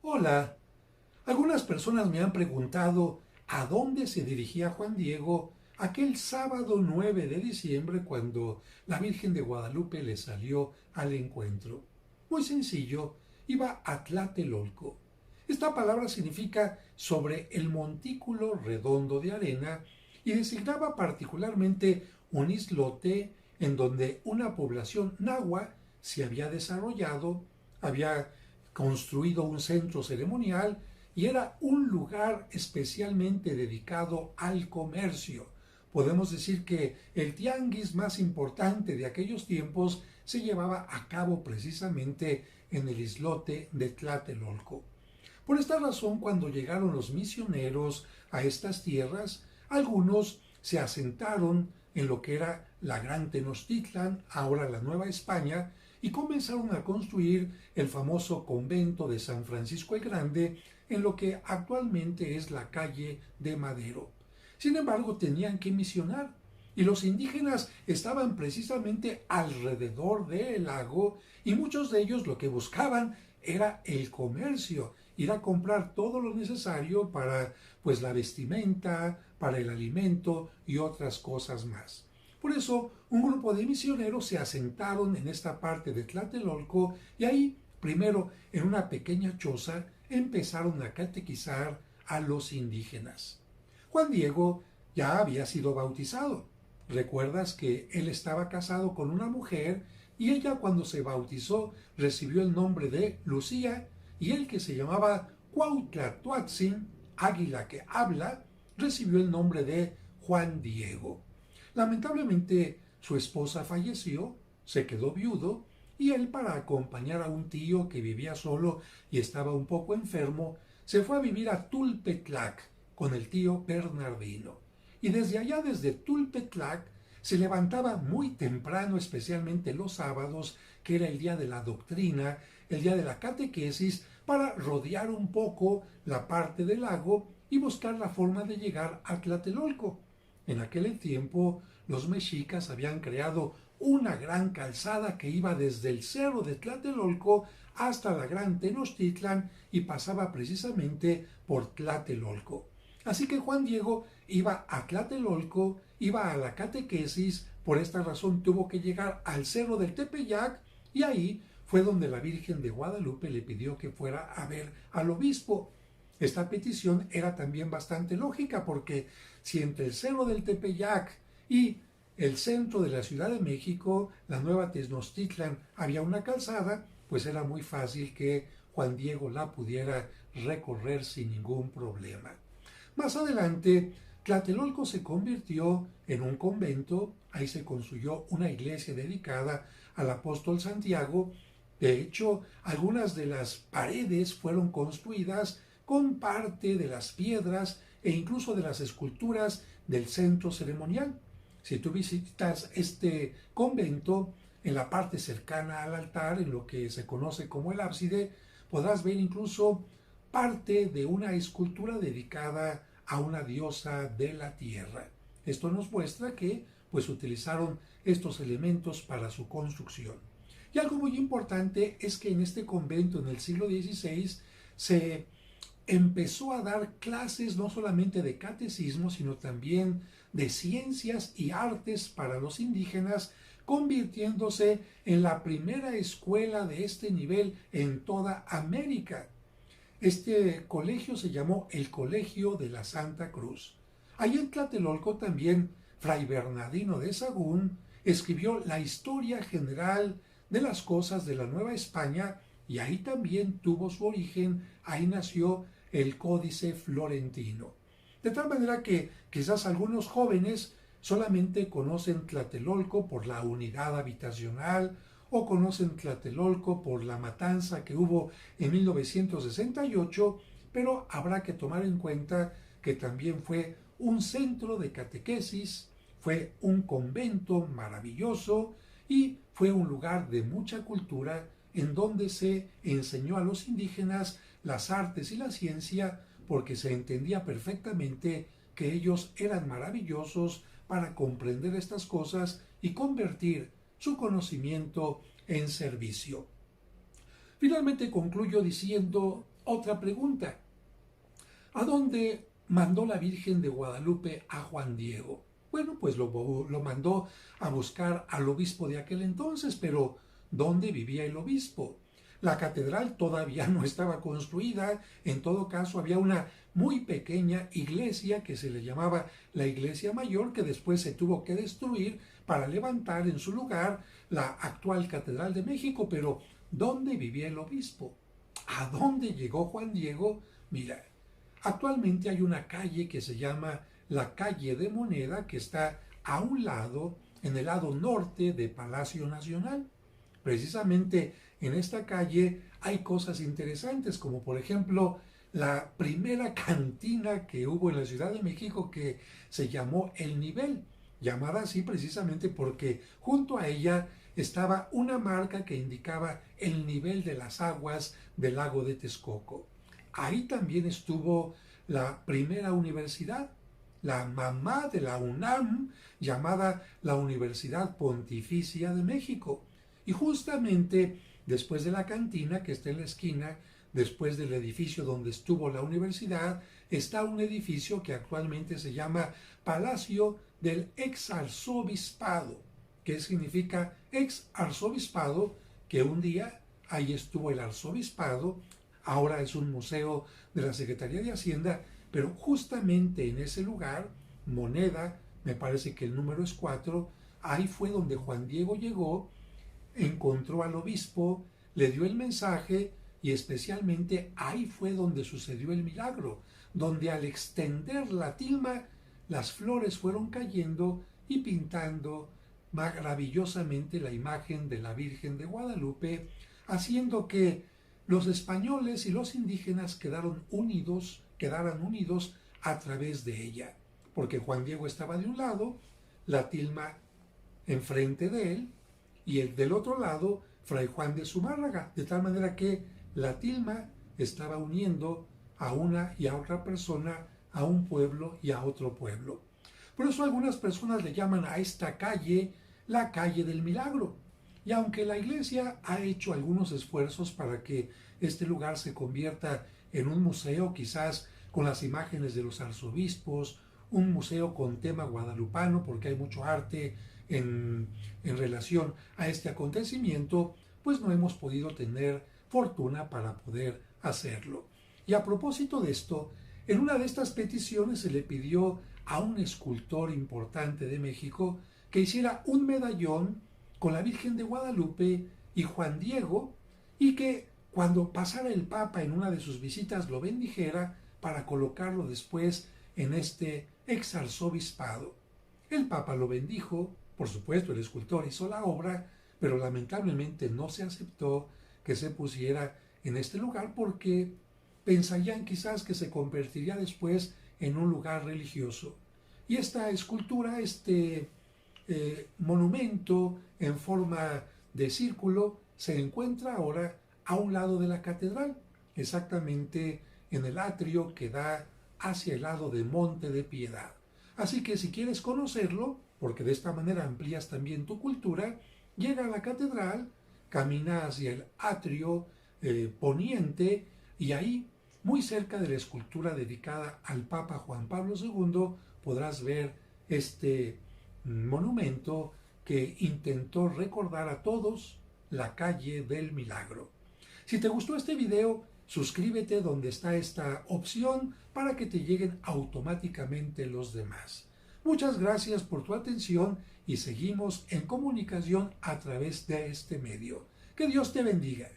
Hola, algunas personas me han preguntado a dónde se dirigía Juan Diego aquel sábado 9 de diciembre cuando la Virgen de Guadalupe le salió al encuentro. Muy sencillo, iba a Tlatelolco. Esta palabra significa sobre el montículo redondo de arena y designaba particularmente un islote en donde una población nahua se había desarrollado, había construido un centro ceremonial y era un lugar especialmente dedicado al comercio. Podemos decir que el tianguis más importante de aquellos tiempos se llevaba a cabo precisamente en el islote de Tlatelolco. Por esta razón, cuando llegaron los misioneros a estas tierras, algunos se asentaron en lo que era la Gran Tenochtitlan, ahora la Nueva España, y comenzaron a construir el famoso convento de San Francisco el Grande en lo que actualmente es la calle de Madero. Sin embargo, tenían que misionar y los indígenas estaban precisamente alrededor del lago y muchos de ellos lo que buscaban era el comercio, ir a comprar todo lo necesario para pues la vestimenta, para el alimento y otras cosas más. Por eso, un grupo de misioneros se asentaron en esta parte de Tlatelolco y ahí, primero en una pequeña choza, empezaron a catequizar a los indígenas. Juan Diego ya había sido bautizado. Recuerdas que él estaba casado con una mujer y ella cuando se bautizó recibió el nombre de Lucía y él que se llamaba Cuautla-Tuatzin, águila que habla, recibió el nombre de Juan Diego. Lamentablemente su esposa falleció, se quedó viudo y él para acompañar a un tío que vivía solo y estaba un poco enfermo, se fue a vivir a Tulpetlac con el tío Bernardino. Y desde allá, desde Tulpetlac, se levantaba muy temprano, especialmente los sábados, que era el día de la doctrina, el día de la catequesis, para rodear un poco la parte del lago y buscar la forma de llegar a Tlatelolco. En aquel tiempo los mexicas habían creado una gran calzada que iba desde el cerro de Tlatelolco hasta la Gran Tenochtitlan y pasaba precisamente por Tlatelolco. Así que Juan Diego iba a Tlatelolco, iba a la catequesis, por esta razón tuvo que llegar al cerro del Tepeyac y ahí fue donde la Virgen de Guadalupe le pidió que fuera a ver al obispo. Esta petición era también bastante lógica porque si entre el cerro del Tepeyac y el centro de la Ciudad de México, la Nueva Tenochtitlan, había una calzada, pues era muy fácil que Juan Diego la pudiera recorrer sin ningún problema. Más adelante, Tlatelolco se convirtió en un convento, ahí se construyó una iglesia dedicada al apóstol Santiago. De hecho, algunas de las paredes fueron construidas con parte de las piedras e incluso de las esculturas del centro ceremonial. Si tú visitas este convento, en la parte cercana al altar, en lo que se conoce como el ábside, podrás ver incluso parte de una escultura dedicada a una diosa de la tierra. Esto nos muestra que pues utilizaron estos elementos para su construcción. Y algo muy importante es que en este convento en el siglo XVI se empezó a dar clases no solamente de catecismo, sino también de ciencias y artes para los indígenas, convirtiéndose en la primera escuela de este nivel en toda América. Este colegio se llamó el Colegio de la Santa Cruz. Allí en Tlatelolco también Fray Bernardino de Sahagún escribió la historia general de las cosas de la Nueva España y ahí también tuvo su origen, ahí nació el Códice Florentino. De tal manera que quizás algunos jóvenes solamente conocen Tlatelolco por la unidad habitacional o conocen Tlatelolco por la matanza que hubo en 1968, pero habrá que tomar en cuenta que también fue un centro de catequesis, fue un convento maravilloso y fue un lugar de mucha cultura en donde se enseñó a los indígenas las artes y la ciencia porque se entendía perfectamente que ellos eran maravillosos para comprender estas cosas y convertir su conocimiento en servicio. Finalmente concluyo diciendo Otra pregunta. ¿A dónde mandó la Virgen de Guadalupe a Juan Diego? Bueno, pues lo mandó a buscar al obispo de aquel entonces, pero ¿dónde vivía el obispo? La catedral todavía no estaba construida, en todo caso había una muy pequeña iglesia que se le llamaba la Iglesia Mayor, que después se tuvo que destruir para levantar en su lugar la actual Catedral de México, pero ¿dónde vivía el obispo? ¿A dónde llegó Juan Diego? Mira, actualmente hay una calle que se llama la Calle de Moneda, que está a un lado, en el lado norte de Palacio Nacional. Precisamente en esta calle hay cosas interesantes, como por ejemplo la primera cantina que hubo en la Ciudad de México, que se llamó El Nivel, llamada así precisamente porque junto a ella estaba una marca que indicaba el nivel de las aguas del lago de Texcoco. Ahí también estuvo la primera universidad, la mamá de la UNAM, llamada la Universidad Pontificia de México. Y justamente después de la cantina, que está en la esquina, después del edificio donde estuvo la universidad, está un edificio que actualmente se llama Palacio del Ex Arzobispado, que significa ex arzobispado, que un día ahí estuvo el arzobispado, ahora es un museo de la Secretaría de Hacienda, pero justamente en ese lugar, Moneda, me parece que el número es 4, ahí fue donde Juan Diego llegó, encontró al obispo, le dio el mensaje y especialmente ahí fue donde sucedió el milagro, donde al extender la tilma las flores fueron cayendo y pintando maravillosamente la imagen de la Virgen de Guadalupe, haciendo que los españoles y los indígenas quedaran unidos a través de ella, porque Juan Diego estaba de un lado, la tilma enfrente de él, y el del otro lado, Fray Juan de Zumárraga, de tal manera que la tilma estaba uniendo a una y a otra persona, a un pueblo y a otro pueblo. Por eso algunas personas le llaman a esta calle la calle del milagro. Y aunque la iglesia ha hecho algunos esfuerzos para que este lugar se convierta en un museo, quizás con las imágenes de los arzobispos, un museo con tema guadalupano, porque hay mucho arte en relación a este acontecimiento, pues no hemos podido tener fortuna para poder hacerlo. Y a propósito de esto, en una de estas peticiones se le pidió a un escultor importante de México que hiciera un medallón con la Virgen de Guadalupe y Juan Diego, y que cuando pasara el Papa en una de sus visitas lo bendijera para colocarlo después en este exarzobispado. El Papa lo bendijo, por supuesto el escultor hizo la obra, pero lamentablemente no se aceptó que se pusiera en este lugar porque pensarían quizás que se convertiría después en un lugar religioso. Y esta escultura, este monumento en forma de círculo, se encuentra ahora a un lado de la catedral, exactamente en el atrio que da hacia el lado de Monte de Piedad. Así que si quieres conocerlo, porque de esta manera amplías también tu cultura, llega a la catedral, camina hacia el atrio poniente, y ahí, muy cerca de la escultura dedicada al Papa Juan Pablo II, podrás ver este monumento que intentó recordar a todos la calle del milagro. Si te gustó este video, suscríbete donde está esta opción para que te lleguen automáticamente los demás. Muchas gracias por tu atención y seguimos en comunicación a través de este medio. Que Dios te bendiga.